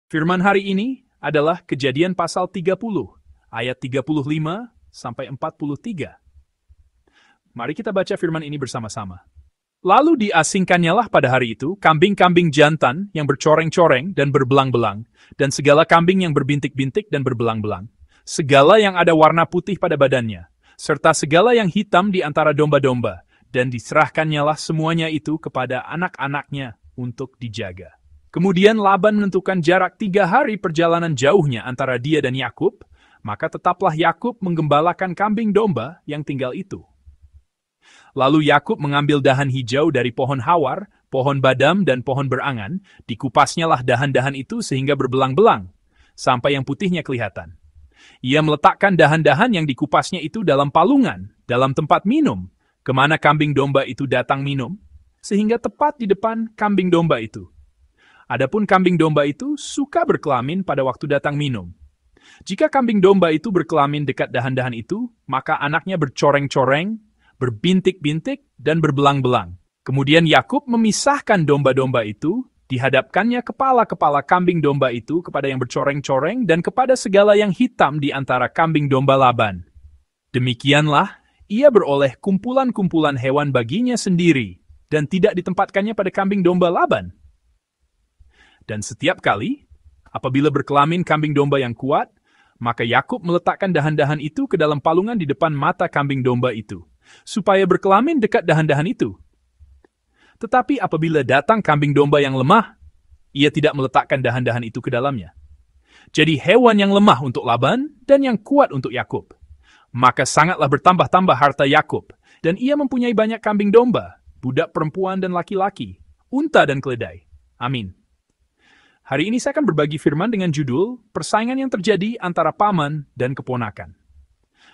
Firman hari ini adalah Kejadian pasal 30, ayat 35 sampai 43. Mari kita baca firman ini bersama-sama. Lalu diasingkannyalah pada hari itu kambing-kambing jantan yang bercoreng-coreng dan berbelang-belang, dan segala kambing yang berbintik-bintik dan berbelang-belang, segala yang ada warna putih pada badannya, serta segala yang hitam di antara domba-domba, dan diserahkannyalah semuanya itu kepada anak-anaknya untuk dijaga. Kemudian Laban menentukan jarak 3 hari perjalanan jauhnya antara dia dan Yakub, maka tetaplah Yakub menggembalakan kambing domba yang tinggal itu. Lalu Yakub mengambil dahan hijau dari pohon hawar, pohon badam, dan pohon berangan, dikupasnyalah dahan-dahan itu sehingga berbelang-belang, sampai yang putihnya kelihatan. Ia meletakkan dahan-dahan yang dikupasnya itu dalam palungan, dalam tempat minum, kemana kambing domba itu datang minum, sehingga tepat di depan kambing domba itu. Adapun kambing domba itu suka berkelamin pada waktu datang minum. Jika kambing domba itu berkelamin dekat dahan-dahan itu, maka anaknya bercoreng-coreng, berbintik-bintik, dan berbelang-belang. Kemudian Yakub memisahkan domba-domba itu, dihadapkannya kepala-kepala kambing domba itu kepada yang bercoreng-coreng dan kepada segala yang hitam di antara kambing domba Laban. Demikianlah, ia beroleh kumpulan-kumpulan hewan baginya sendiri, dan tidak ditempatkannya pada kambing domba Laban. Dan setiap kali, apabila berkelamin kambing domba yang kuat, maka Yakub meletakkan dahan-dahan itu ke dalam palungan di depan mata kambing domba itu, supaya berkelamin dekat dahan-dahan itu. Tetapi apabila datang kambing domba yang lemah, ia tidak meletakkan dahan-dahan itu ke dalamnya. Jadi hewan yang lemah untuk Laban dan yang kuat untuk Yakub. Maka sangatlah bertambah-tambah harta Yakub, dan ia mempunyai banyak kambing domba, budak perempuan dan laki-laki, unta dan keledai. Amin. Hari ini saya akan berbagi firman dengan judul Persaingan yang terjadi antara paman dan keponakan.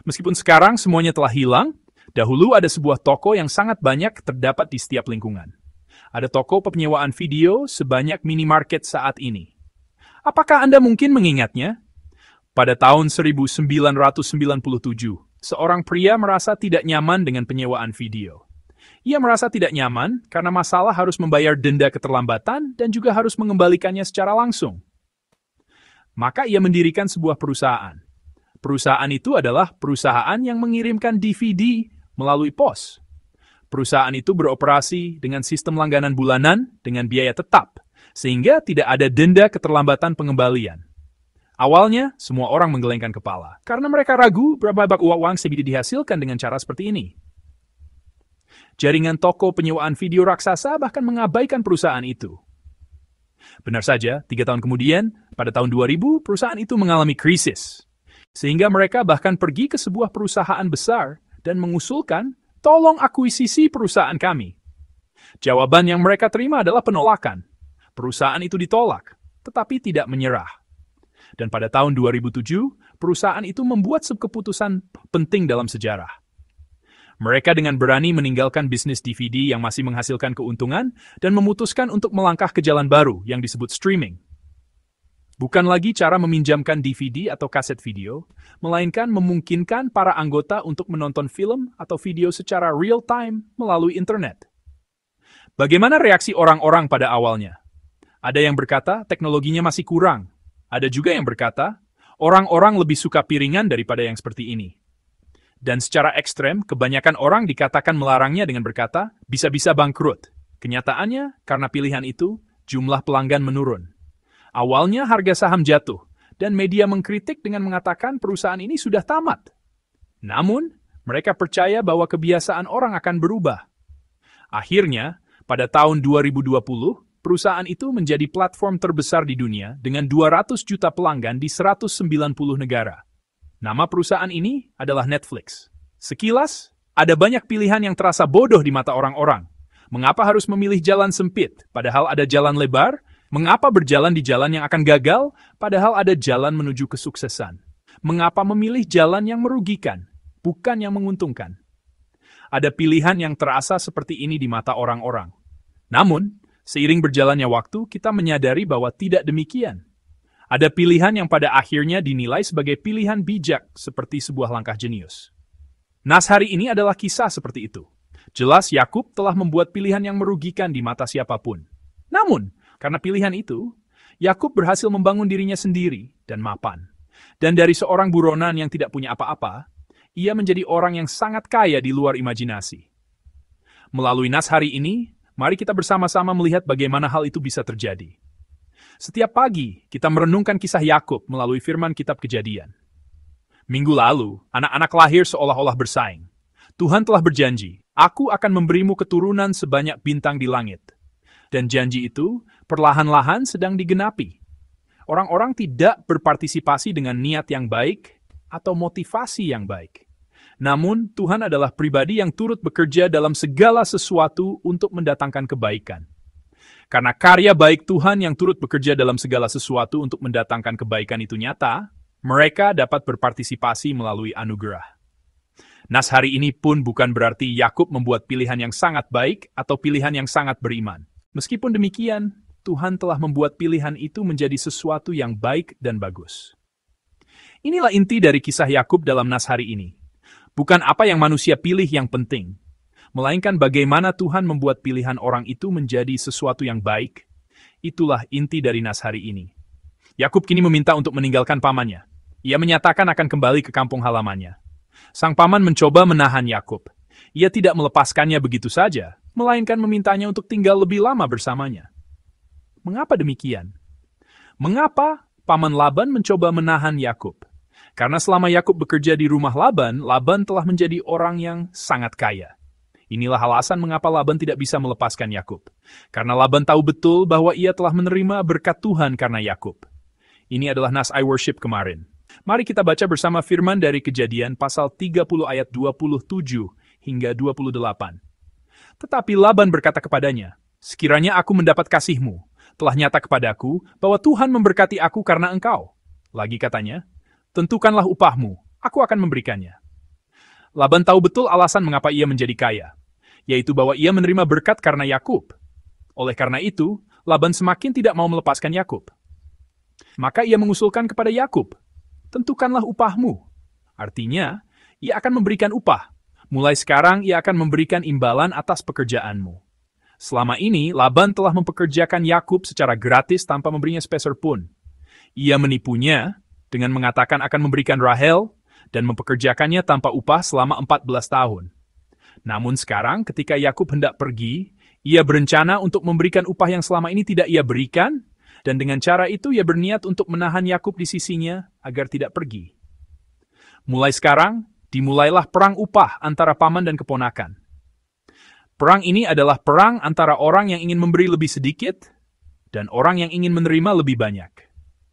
Meskipun sekarang semuanya telah hilang, dahulu ada sebuah toko yang sangat banyak terdapat di setiap lingkungan. Ada toko penyewaan video sebanyak minimarket saat ini. Apakah Anda mungkin mengingatnya? Pada tahun 1997, seorang pria merasa tidak nyaman dengan penyewaan video. Ia merasa tidak nyaman karena masalah harus membayar denda keterlambatan dan juga harus mengembalikannya secara langsung. Maka ia mendirikan sebuah perusahaan. Perusahaan itu adalah perusahaan yang mengirimkan DVD melalui pos. Perusahaan itu beroperasi dengan sistem langganan bulanan dengan biaya tetap, sehingga tidak ada denda keterlambatan pengembalian. Awalnya, semua orang menggelengkan kepala, karena mereka ragu berapa uang yang bisa dihasilkan dengan cara seperti ini. Jaringan toko penyewaan video raksasa bahkan mengabaikan perusahaan itu. Benar saja, 3 tahun kemudian, pada tahun 2000, perusahaan itu mengalami krisis. Sehingga mereka bahkan pergi ke sebuah perusahaan besar dan mengusulkan, tolong akuisisi perusahaan kami. Jawaban yang mereka terima adalah penolakan. Perusahaan itu ditolak, tetapi tidak menyerah. Dan pada tahun 2007, perusahaan itu membuat sebuah keputusan penting dalam sejarah. Mereka dengan berani meninggalkan bisnis DVD yang masih menghasilkan keuntungan dan memutuskan untuk melangkah ke jalan baru yang disebut streaming. Bukan lagi cara meminjamkan DVD atau kaset video, melainkan memungkinkan para anggota untuk menonton film atau video secara real-time melalui internet. Bagaimana reaksi orang-orang pada awalnya? Ada yang berkata teknologinya masih kurang. Ada juga yang berkata, orang-orang lebih suka piringan daripada yang seperti ini. Dan secara ekstrem, kebanyakan orang dikatakan melarangnya dengan berkata, bisa-bisa bangkrut. Kenyataannya, karena pilihan itu, jumlah pelanggan menurun. Awalnya harga saham jatuh, dan media mengkritik dengan mengatakan perusahaan ini sudah tamat. Namun, mereka percaya bahwa kebiasaan orang akan berubah. Akhirnya, pada tahun 2020, perusahaan itu menjadi platform terbesar di dunia dengan 200 juta pelanggan di 190 negara. Nama perusahaan ini adalah Netflix. Sekilas, ada banyak pilihan yang terasa bodoh di mata orang-orang. Mengapa harus memilih jalan sempit, padahal ada jalan lebar? Mengapa berjalan di jalan yang akan gagal, padahal ada jalan menuju kesuksesan? Mengapa memilih jalan yang merugikan, bukan yang menguntungkan? Ada pilihan yang terasa seperti ini di mata orang-orang. Namun, seiring berjalannya waktu, kita menyadari bahwa tidak demikian. Ada pilihan yang pada akhirnya dinilai sebagai pilihan bijak seperti sebuah langkah jenius. Nas hari ini adalah kisah seperti itu. Jelas Yakub telah membuat pilihan yang merugikan di mata siapapun. Namun, karena pilihan itu, Yakub berhasil membangun dirinya sendiri dan mapan. Dan dari seorang buronan yang tidak punya apa-apa, ia menjadi orang yang sangat kaya di luar imajinasi. Melalui nas hari ini, mari kita bersama-sama melihat bagaimana hal itu bisa terjadi. Setiap pagi, kita merenungkan kisah Yakub melalui firman kitab Kejadian. Minggu lalu, anak-anak lahir seolah-olah bersaing. Tuhan telah berjanji, aku akan memberimu keturunan sebanyak bintang di langit. Dan janji itu perlahan-lahan sedang digenapi. Orang-orang tidak berpartisipasi dengan niat yang baik atau motivasi yang baik. Namun, Tuhan adalah pribadi yang turut bekerja dalam segala sesuatu untuk mendatangkan kebaikan. Karena karya baik Tuhan yang turut bekerja dalam segala sesuatu untuk mendatangkan kebaikan itu nyata, mereka dapat berpartisipasi melalui anugerah. Nas hari ini pun bukan berarti Yakub membuat pilihan yang sangat baik atau pilihan yang sangat beriman. Meskipun demikian, Tuhan telah membuat pilihan itu menjadi sesuatu yang baik dan bagus. Inilah inti dari kisah Yakub dalam nas hari ini. Bukan apa yang manusia pilih yang penting, melainkan bagaimana Tuhan membuat pilihan orang itu menjadi sesuatu yang baik. Itulah inti dari nas hari ini. Yakub kini meminta untuk meninggalkan pamannya. Ia menyatakan akan kembali ke kampung halamannya. Sang paman mencoba menahan Yakub. Ia tidak melepaskannya begitu saja, melainkan memintanya untuk tinggal lebih lama bersamanya. Mengapa demikian? Mengapa paman Laban mencoba menahan Yakub? Karena selama Yakub bekerja di rumah Laban, Laban telah menjadi orang yang sangat kaya. Inilah alasan mengapa Laban tidak bisa melepaskan Yakub. Karena Laban tahu betul bahwa ia telah menerima berkat Tuhan karena Yakub. Ini adalah nas I worship kemarin. Mari kita baca bersama firman dari Kejadian pasal 30 ayat 27 hingga 28. Tetapi Laban berkata kepadanya, "Sekiranya aku mendapat kasih-Mu, telah nyata kepadaku bahwa Tuhan memberkati aku karena engkau." Lagi katanya, "Tentukanlah upahmu, aku akan memberikannya." Laban tahu betul alasan mengapa ia menjadi kaya, yaitu bahwa ia menerima berkat karena Yakub. Oleh karena itu, Laban semakin tidak mau melepaskan Yakub. Maka ia mengusulkan kepada Yakub, "Tentukanlah upahmu." Artinya, ia akan memberikan upah. Mulai sekarang ia akan memberikan imbalan atas pekerjaanmu. Selama ini, Laban telah mempekerjakan Yakub secara gratis tanpa memberinya sepeser pun. Ia menipunya dengan mengatakan akan memberikan Rahel dan mempekerjakannya tanpa upah selama 14 tahun. Namun sekarang ketika Yakub hendak pergi, ia berencana untuk memberikan upah yang selama ini tidak ia berikan, dan dengan cara itu ia berniat untuk menahan Yakub di sisinya agar tidak pergi. Mulai sekarang, dimulailah perang upah antara paman dan keponakan. Perang ini adalah perang antara orang yang ingin memberi lebih sedikit dan orang yang ingin menerima lebih banyak.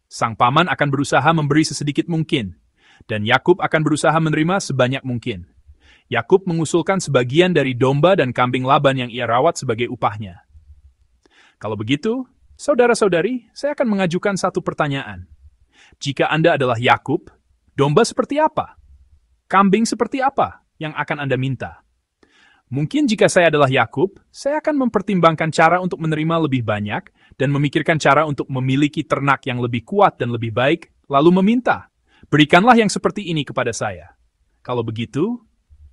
Sang paman akan berusaha memberi sesedikit mungkin, dan Yakub akan berusaha menerima sebanyak mungkin. Yakub mengusulkan sebagian dari domba dan kambing Laban yang ia rawat sebagai upahnya. Kalau begitu, saudara-saudari, saya akan mengajukan satu pertanyaan. Jika Anda adalah Yakub, domba seperti apa? Kambing seperti apa yang akan Anda minta? Mungkin jika saya adalah Yakub, saya akan mempertimbangkan cara untuk menerima lebih banyak dan memikirkan cara untuk memiliki ternak yang lebih kuat dan lebih baik, lalu meminta, "Berikanlah yang seperti ini kepada saya." Kalau begitu,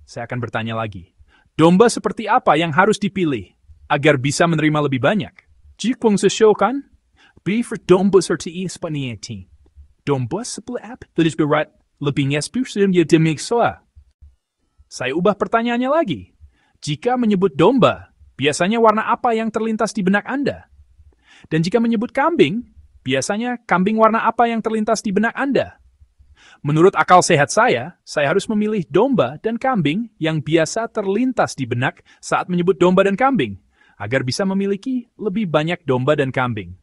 saya akan bertanya lagi, domba seperti apa yang harus dipilih agar bisa menerima lebih banyak? Jika sesuaikan, beef domba seperti ini. Domba seperti apa? Tulis berat lebihnya spesial ya demiksoa. Saya ubah pertanyaannya lagi. Jika menyebut domba, biasanya warna apa yang terlintas di benak Anda? Dan jika menyebut kambing, biasanya kambing warna apa yang terlintas di benak Anda? Menurut akal sehat saya harus memilih domba dan kambing yang biasa terlintas di benak saat menyebut domba dan kambing, agar bisa memiliki lebih banyak domba dan kambing.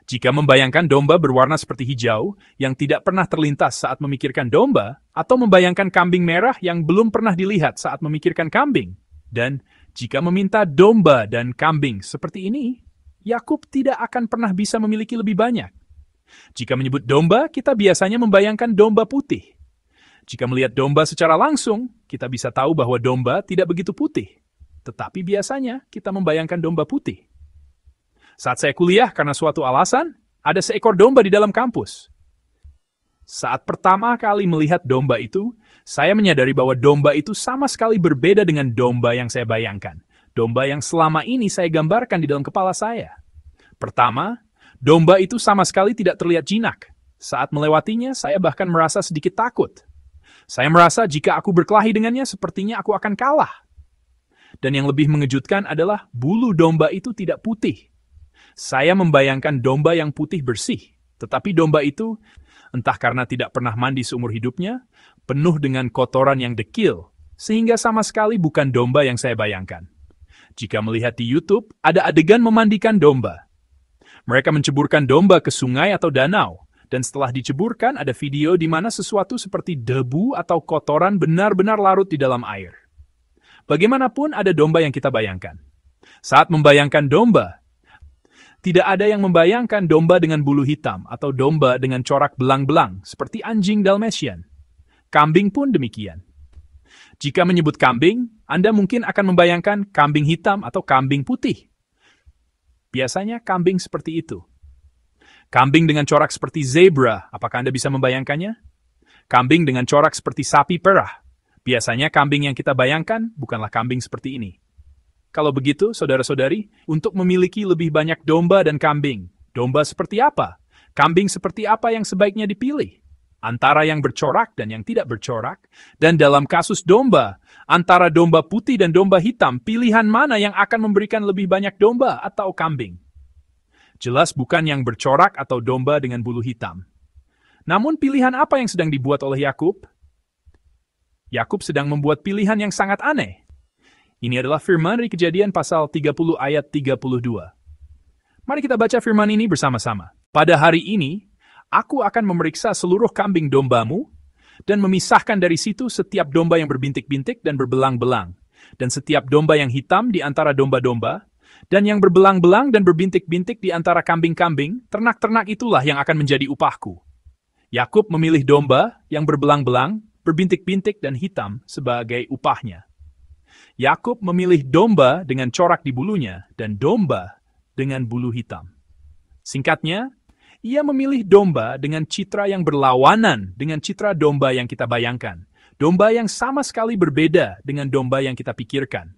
Jika membayangkan domba berwarna seperti hijau yang tidak pernah terlintas saat memikirkan domba, atau membayangkan kambing merah yang belum pernah dilihat saat memikirkan kambing, dan jika meminta domba dan kambing seperti ini, Yakub tidak akan pernah bisa memiliki lebih banyak. Jika menyebut domba, kita biasanya membayangkan domba putih. Jika melihat domba secara langsung, kita bisa tahu bahwa domba tidak begitu putih. Tetapi biasanya kita membayangkan domba putih. Saat saya kuliah karena suatu alasan, ada seekor domba di dalam kampus. Saat pertama kali melihat domba itu, saya menyadari bahwa domba itu sama sekali berbeda dengan domba yang saya bayangkan. Domba yang selama ini saya gambarkan di dalam kepala saya. Pertama, Domba itu sama sekali tidak terlihat jinak. Saat melewatinya, saya bahkan merasa sedikit takut. Saya merasa jika aku berkelahi dengannya, sepertinya aku akan kalah. Dan yang lebih mengejutkan adalah bulu domba itu tidak putih. Saya membayangkan domba yang putih bersih, tetapi domba itu, entah karena tidak pernah mandi seumur hidupnya, penuh dengan kotoran yang dekil, sehingga sama sekali bukan domba yang saya bayangkan. Jika melihat di YouTube, ada adegan memandikan domba. Mereka menceburkan domba ke sungai atau danau, dan setelah diceburkan ada video di mana sesuatu seperti debu atau kotoran benar-benar larut di dalam air. Bagaimanapun ada domba yang kita bayangkan. Saat membayangkan domba, tidak ada yang membayangkan domba dengan bulu hitam atau domba dengan corak belang-belang seperti anjing Dalmatian. Kambing pun demikian. Jika menyebut kambing, Anda mungkin akan membayangkan kambing hitam atau kambing putih. Biasanya kambing seperti itu. Kambing dengan corak seperti zebra, apakah Anda bisa membayangkannya? Kambing dengan corak seperti sapi perah. Biasanya kambing yang kita bayangkan bukanlah kambing seperti ini. Kalau begitu, saudara-saudari, untuk memiliki lebih banyak domba dan kambing, domba seperti apa? Kambing seperti apa yang sebaiknya dipilih? Antara yang bercorak dan yang tidak bercorak? Dan dalam kasus domba, antara domba putih dan domba hitam, pilihan mana yang akan memberikan lebih banyak domba atau kambing? Jelas bukan yang bercorak atau domba dengan bulu hitam. Namun pilihan apa yang sedang dibuat oleh Yakub? Yakub sedang membuat pilihan yang sangat aneh. Ini adalah firman dari Kejadian pasal 30 ayat 32. Mari kita baca firman ini bersama-sama. Pada hari ini, aku akan memeriksa seluruh kambing dombamu dan memisahkan dari situ setiap domba yang berbintik-bintik dan berbelang-belang, dan setiap domba yang hitam di antara domba-domba, dan yang berbelang-belang dan berbintik-bintik di antara kambing-kambing, ternak-ternak itulah yang akan menjadi upahku. Yakub memilih domba yang berbelang-belang, berbintik-bintik dan hitam sebagai upahnya. Yakub memilih domba dengan corak di bulunya dan domba dengan bulu hitam. Singkatnya, ia memilih domba dengan citra yang berlawanan dengan citra domba yang kita bayangkan. Domba yang sama sekali berbeda dengan domba yang kita pikirkan.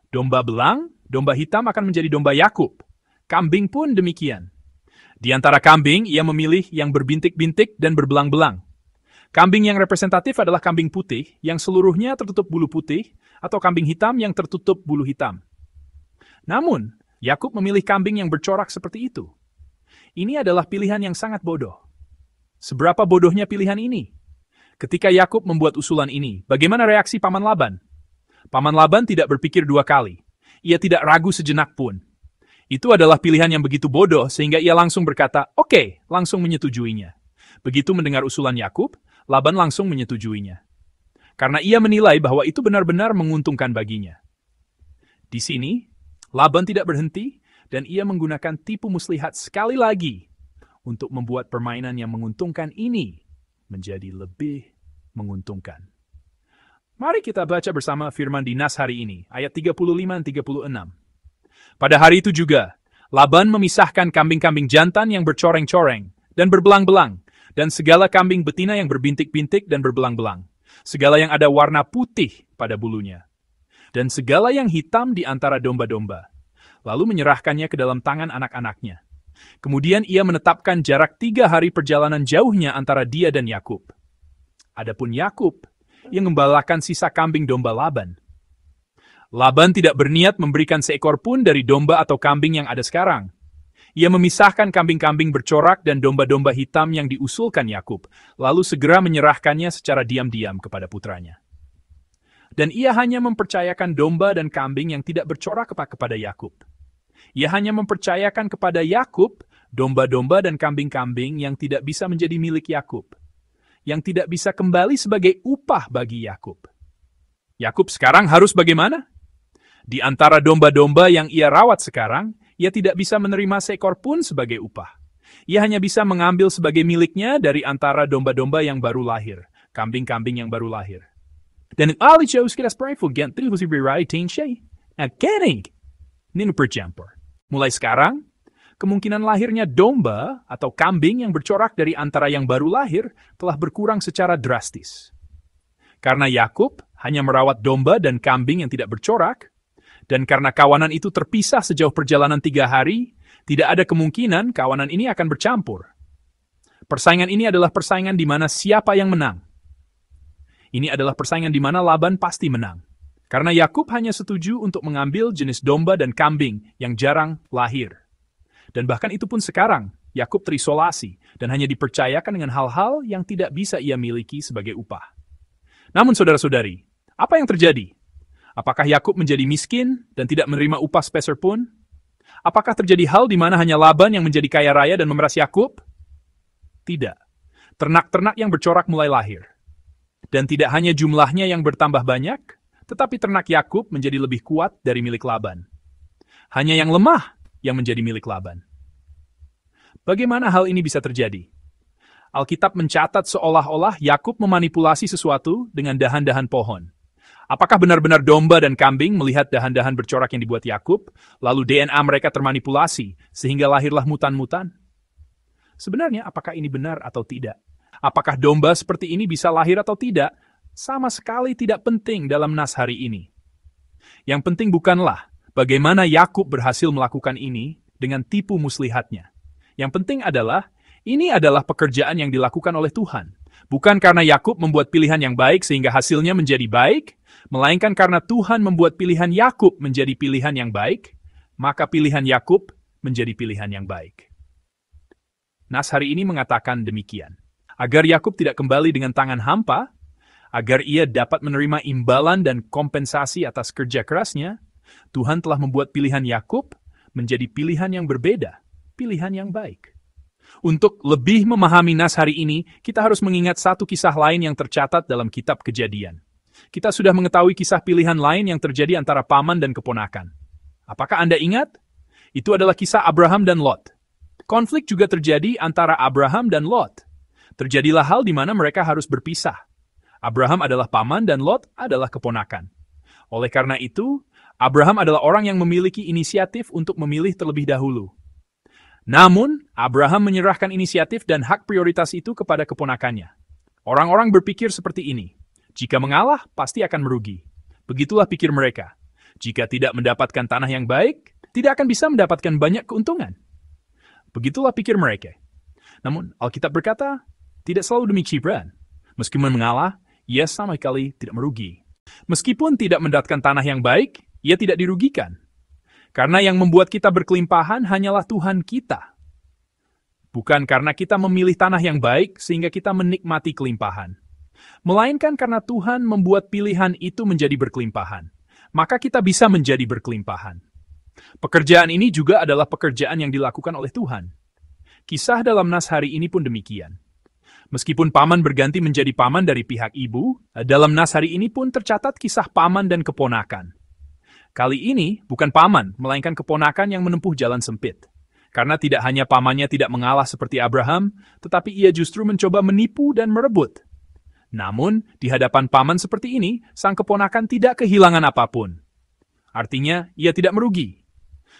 Domba belang, domba hitam akan menjadi domba Yakub. Kambing pun demikian. Di antara kambing, ia memilih yang berbintik-bintik dan berbelang-belang. Kambing yang representatif adalah kambing putih yang seluruhnya tertutup bulu putih, atau kambing hitam yang tertutup bulu hitam. Namun, Yakub memilih kambing yang bercorak seperti itu. Ini adalah pilihan yang sangat bodoh. Seberapa bodohnya pilihan ini? Ketika Yakub membuat usulan ini, bagaimana reaksi Paman Laban? Paman Laban tidak berpikir dua kali. Ia tidak ragu sejenak pun. Itu adalah pilihan yang begitu bodoh sehingga ia langsung berkata, "Oke," langsung menyetujuinya. Begitu mendengar usulan Yakub, Laban langsung menyetujuinya. Karena ia menilai bahwa itu benar-benar menguntungkan baginya. Di sini, Laban tidak berhenti dan ia menggunakan tipu muslihat sekali lagi untuk membuat permainan yang menguntungkan ini menjadi lebih menguntungkan. Mari kita baca bersama firman di Nas hari ini, ayat 35 dan 36. Pada hari itu juga, Laban memisahkan kambing-kambing jantan yang bercoreng-coreng dan berbelang-belang, dan segala kambing betina yang berbintik-bintik dan berbelang-belang, segala yang ada warna putih pada bulunya, dan segala yang hitam di antara domba-domba, lalu menyerahkannya ke dalam tangan anak-anaknya. Kemudian ia menetapkan jarak 3 hari perjalanan jauhnya antara dia dan Yakub. Adapun Yakub, yang membalakan sisa kambing domba Laban. Laban tidak berniat memberikan seekor pun dari domba atau kambing yang ada sekarang. Ia memisahkan kambing-kambing bercorak dan domba-domba hitam yang diusulkan Yakub, lalu segera menyerahkannya secara diam-diam kepada putranya. Dan ia hanya mempercayakan domba dan kambing yang tidak bercorak kepada Yakub. Ia hanya mempercayakan kepada Yakub domba-domba dan kambing-kambing yang tidak bisa menjadi milik Yakub, yang tidak bisa kembali sebagai upah bagi Yakub. Yakub sekarang harus bagaimana? Di antara domba-domba yang ia rawat sekarang, ia tidak bisa menerima seekor pun sebagai upah. Ia hanya bisa mengambil sebagai miliknya dari antara domba-domba yang baru lahir, kambing-kambing yang baru lahir. Dan ali Diyos kita sprayful gan terus rewriting siya. Again, nino per jumper. Mulai sekarang, kemungkinan lahirnya domba atau kambing yang bercorak dari antara yang baru lahir telah berkurang secara drastis. Karena Yakub hanya merawat domba dan kambing yang tidak bercorak, dan karena kawanan itu terpisah sejauh perjalanan 3 hari, Tidak ada kemungkinan kawanan ini akan bercampur. Persaingan ini adalah persaingan di mana siapa yang menang. Ini adalah persaingan di mana Laban pasti menang. Karena Yakub hanya setuju untuk mengambil jenis domba dan kambing yang jarang lahir. Dan bahkan itu pun sekarang, Yakub terisolasi dan hanya dipercayakan dengan hal-hal yang tidak bisa ia miliki sebagai upah. Namun saudara-saudari, apa yang terjadi? Apakah Yakub menjadi miskin dan tidak menerima upah sepeser pun? Apakah terjadi hal di mana hanya Laban yang menjadi kaya raya dan memeras Yakub? Tidak. Ternak-ternak yang bercorak mulai lahir. Dan tidak hanya jumlahnya yang bertambah banyak, tetapi ternak Yakub menjadi lebih kuat dari milik Laban. Hanya yang lemah yang menjadi milik Laban. Bagaimana hal ini bisa terjadi? Alkitab mencatat seolah-olah Yakub memanipulasi sesuatu dengan dahan-dahan pohon. Apakah benar-benar domba dan kambing melihat dahan-dahan bercorak yang dibuat Yakub, lalu DNA mereka termanipulasi sehingga lahirlah mutan-mutan? Sebenarnya apakah ini benar atau tidak? Apakah domba seperti ini bisa lahir atau tidak? Sama sekali tidak penting dalam nas hari ini. Yang penting bukanlah bagaimana Yakub berhasil melakukan ini dengan tipu muslihatnya. Yang penting adalah, ini adalah pekerjaan yang dilakukan oleh Tuhan. Bukan karena Yakub membuat pilihan yang baik sehingga hasilnya menjadi baik, melainkan karena Tuhan membuat pilihan Yakub menjadi pilihan yang baik, maka pilihan Yakub menjadi pilihan yang baik. Nas hari ini mengatakan demikian. Agar Yakub tidak kembali dengan tangan hampa, agar ia dapat menerima imbalan dan kompensasi atas kerja kerasnya, Tuhan telah membuat pilihan Yakub menjadi pilihan yang berbeda, pilihan yang baik. Untuk lebih memahami nas hari ini, kita harus mengingat satu kisah lain yang tercatat dalam kitab Kejadian. Kita sudah mengetahui kisah pilihan lain yang terjadi antara paman dan keponakan. Apakah Anda ingat? Itu adalah kisah Abraham dan Lot. Konflik juga terjadi antara Abraham dan Lot. Terjadilah hal di mana mereka harus berpisah. Abraham adalah paman dan Lot adalah keponakan. Oleh karena itu, Abraham adalah orang yang memiliki inisiatif untuk memilih terlebih dahulu. Namun, Abraham menyerahkan inisiatif dan hak prioritas itu kepada keponakannya. Orang-orang berpikir seperti ini. Jika mengalah, pasti akan merugi. Begitulah pikir mereka. Jika tidak mendapatkan tanah yang baik, tidak akan bisa mendapatkan banyak keuntungan. Begitulah pikir mereka. Namun, Alkitab berkata, tidak selalu demikian. Meskipun mengalah, ia sama sekali tidak merugi. Meskipun tidak mendapatkan tanah yang baik, ia tidak dirugikan. Karena yang membuat kita berkelimpahan hanyalah Tuhan kita. Bukan karena kita memilih tanah yang baik sehingga kita menikmati kelimpahan. Melainkan karena Tuhan membuat pilihan itu menjadi berkelimpahan. Maka kita bisa menjadi berkelimpahan. Pekerjaan ini juga adalah pekerjaan yang dilakukan oleh Tuhan. Kisah dalam nas hari ini pun demikian. Meskipun paman berganti menjadi paman dari pihak ibu, dalam nas hari ini pun tercatat kisah paman dan keponakan. Kali ini bukan paman, melainkan keponakan yang menempuh jalan sempit. Karena tidak hanya pamannya tidak mengalah seperti Abraham, tetapi ia justru mencoba menipu dan merebut. Namun, di hadapan paman seperti ini, sang keponakan tidak kehilangan apapun. Artinya, ia tidak merugi.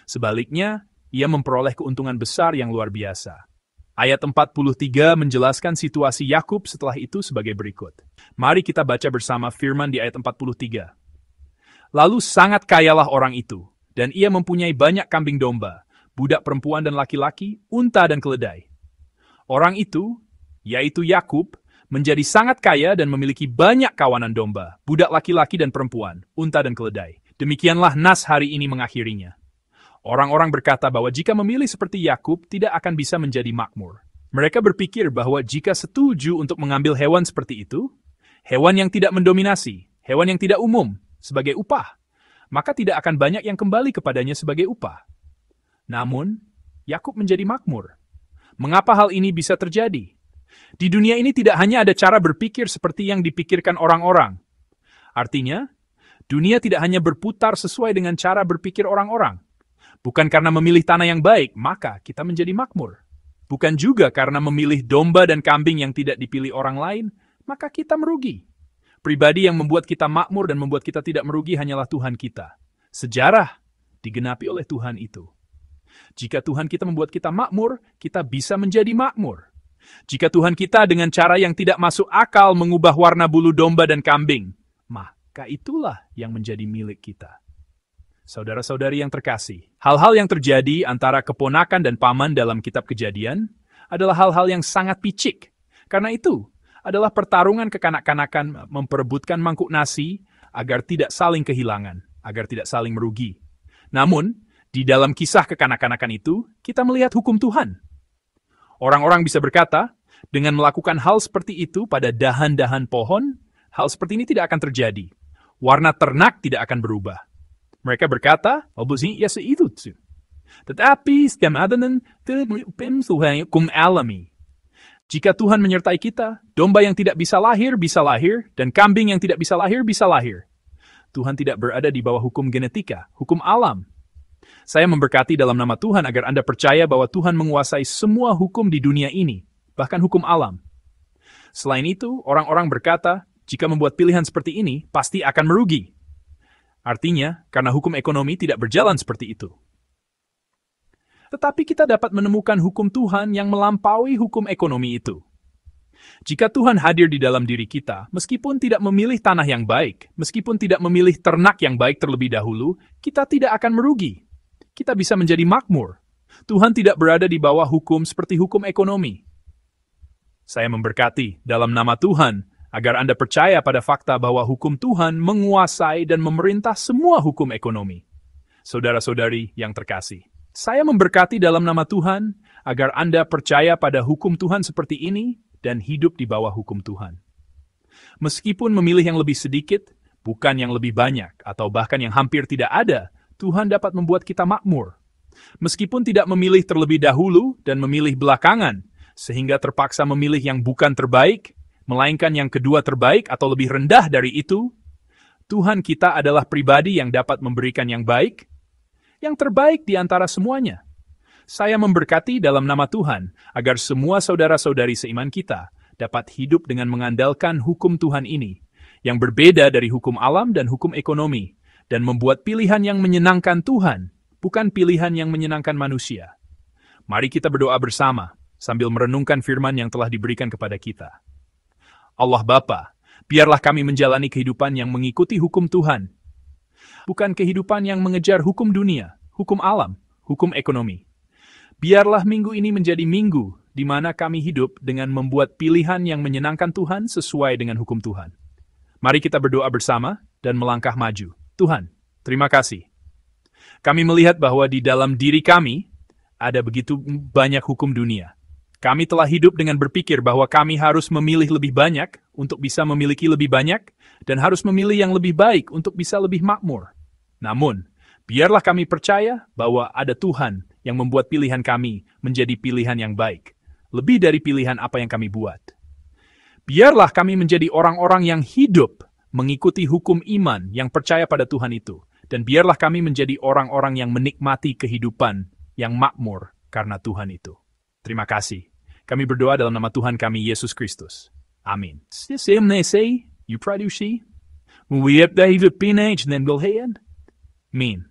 Sebaliknya, ia memperoleh keuntungan besar yang luar biasa. Ayat 43 menjelaskan situasi Yakub setelah itu sebagai berikut. Mari kita baca bersama firman di ayat 43. Lalu sangat kayalah orang itu, dan ia mempunyai banyak kambing domba, budak perempuan dan laki-laki, unta dan keledai. Orang itu, yaitu Yakub, menjadi sangat kaya dan memiliki banyak kawanan domba, budak laki-laki dan perempuan, unta dan keledai. Demikianlah nas hari ini mengakhirinya. Orang-orang berkata bahwa jika memilih seperti Yakub tidak akan bisa menjadi makmur. Mereka berpikir bahwa jika setuju untuk mengambil hewan seperti itu, hewan yang tidak mendominasi, hewan yang tidak umum, sebagai upah, maka tidak akan banyak yang kembali kepadanya sebagai upah. Namun, Yakub menjadi makmur. Mengapa hal ini bisa terjadi? Di dunia ini tidak hanya ada cara berpikir seperti yang dipikirkan orang-orang. Artinya, dunia tidak hanya berputar sesuai dengan cara berpikir orang-orang. Bukan karena memilih tanah yang baik, maka kita menjadi makmur. Bukan juga karena memilih domba dan kambing yang tidak dipilih orang lain, maka kita merugi. Pribadi yang membuat kita makmur dan membuat kita tidak merugi hanyalah Tuhan kita. Sejarah digenapi oleh Tuhan itu. Jika Tuhan kita membuat kita makmur, kita bisa menjadi makmur. Jika Tuhan kita dengan cara yang tidak masuk akal mengubah warna bulu domba dan kambing, maka itulah yang menjadi milik kita. Saudara-saudari yang terkasih, hal-hal yang terjadi antara keponakan dan paman dalam kitab Kejadian adalah hal-hal yang sangat picik. Karena itu, adalah pertarungan kekanak-kanakan memperebutkan mangkuk nasi agar tidak saling kehilangan, agar tidak saling merugi. Namun, di dalam kisah kekanak-kanakan itu, kita melihat hukum Tuhan. Orang-orang bisa berkata, dengan melakukan hal seperti itu pada dahan-dahan pohon, hal seperti ini tidak akan terjadi. Warna ternak tidak akan berubah. Mereka berkata, tetapi hukum alami. Jika Tuhan menyertai kita, domba yang tidak bisa lahir, dan kambing yang tidak bisa lahir. Tuhan tidak berada di bawah hukum genetika, hukum alam. Saya memberkati dalam nama Tuhan agar Anda percaya bahwa Tuhan menguasai semua hukum di dunia ini, bahkan hukum alam. Selain itu, orang-orang berkata, jika membuat pilihan seperti ini, pasti akan merugi. Artinya, karena hukum ekonomi tidak berjalan seperti itu. Tetapi kita dapat menemukan hukum Tuhan yang melampaui hukum ekonomi itu. Jika Tuhan hadir di dalam diri kita, meskipun tidak memilih tanah yang baik, meskipun tidak memilih ternak yang baik terlebih dahulu, kita tidak akan merugi. Kita bisa menjadi makmur. Tuhan tidak berada di bawah hukum seperti hukum ekonomi. Saya memberkati dalam nama Tuhan, agar Anda percaya pada fakta bahwa hukum Tuhan menguasai dan memerintah semua hukum ekonomi. Saudara-saudari yang terkasih, saya memberkati dalam nama Tuhan, agar Anda percaya pada hukum Tuhan seperti ini dan hidup di bawah hukum Tuhan. Meskipun memilih yang lebih sedikit, bukan yang lebih banyak, atau bahkan yang hampir tidak ada, Tuhan dapat membuat kita makmur. Meskipun tidak memilih terlebih dahulu dan memilih belakangan, sehingga terpaksa memilih yang bukan terbaik, melainkan yang kedua terbaik atau lebih rendah dari itu, Tuhan kita adalah pribadi yang dapat memberikan yang baik, yang terbaik di antara semuanya. Saya memberkati dalam nama Tuhan, agar semua saudara-saudari seiman kita dapat hidup dengan mengandalkan hukum Tuhan ini, yang berbeda dari hukum alam dan hukum ekonomi, dan membuat pilihan yang menyenangkan Tuhan, bukan pilihan yang menyenangkan manusia. Mari kita berdoa bersama, sambil merenungkan firman yang telah diberikan kepada kita. Allah Bapa, biarlah kami menjalani kehidupan yang mengikuti hukum Tuhan, bukan kehidupan yang mengejar hukum dunia, hukum alam, hukum ekonomi. Biarlah minggu ini menjadi minggu di mana kami hidup dengan membuat pilihan yang menyenangkan Tuhan sesuai dengan hukum Tuhan. Mari kita berdoa bersama dan melangkah maju. Tuhan, terima kasih. Kami melihat bahwa di dalam diri kami ada begitu banyak hukum dunia. Kami telah hidup dengan berpikir bahwa kami harus memilih lebih banyak untuk bisa memiliki lebih banyak, dan harus memilih yang lebih baik untuk bisa lebih makmur. Namun, biarlah kami percaya bahwa ada Tuhan yang membuat pilihan kami menjadi pilihan yang baik, lebih dari pilihan apa yang kami buat. Biarlah kami menjadi orang-orang yang hidup mengikuti hukum iman yang percaya pada Tuhan itu, dan biarlah kami menjadi orang-orang yang menikmati kehidupan yang makmur karena Tuhan itu. Terima kasih. Kami berdoa dalam nama Tuhan kami, Yesus Kristus. Amin. You produce, we have David Pinage, and then we'll head. Amin.